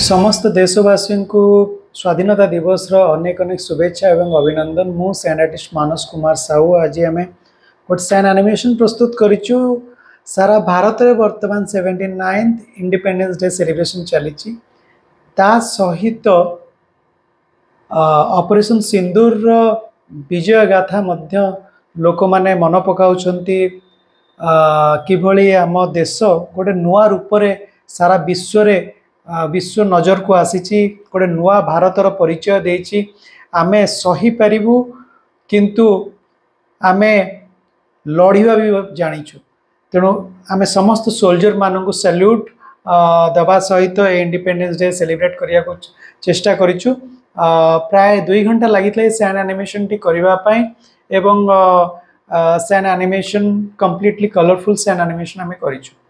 समस्त देशवासी को स्वाधीनता दिवस अनेक अनेक शुभेच्छा एवं अभिनंदन। मु सैन आर्टिस्ट मानस कुमार साहू। आज आम गोटे सैन एनिमेशन प्रस्तुत करूँ। सारा भारत में वर्तमान 79th इंडिपेंडेंस डे सेलिब्रेशन चली सहित ऑपरेशन सिंदूर विजय गाथा मध्य लोक माने मन पकाउछंती किभली आम देश गोटे नुआ रूप रे सारा विश्व रे विश्व नजर को आसी गोटे नुआ भारतर परिचय देछि। आमे सही पारिबु किंतु आमे लड़िबा भी जानिछु। तेणु आमे समस्त सोल्जर मानकु सैल्यूट दबा सहित इंडिपेंडेंस डे सेलिब्रेट करिया को चेष्टा करिछु। प्राय 2 घंटा लगी सैन एनिमेशन टी करिबा पई एवं sand animation completely colourful sand animation आमे करिछु।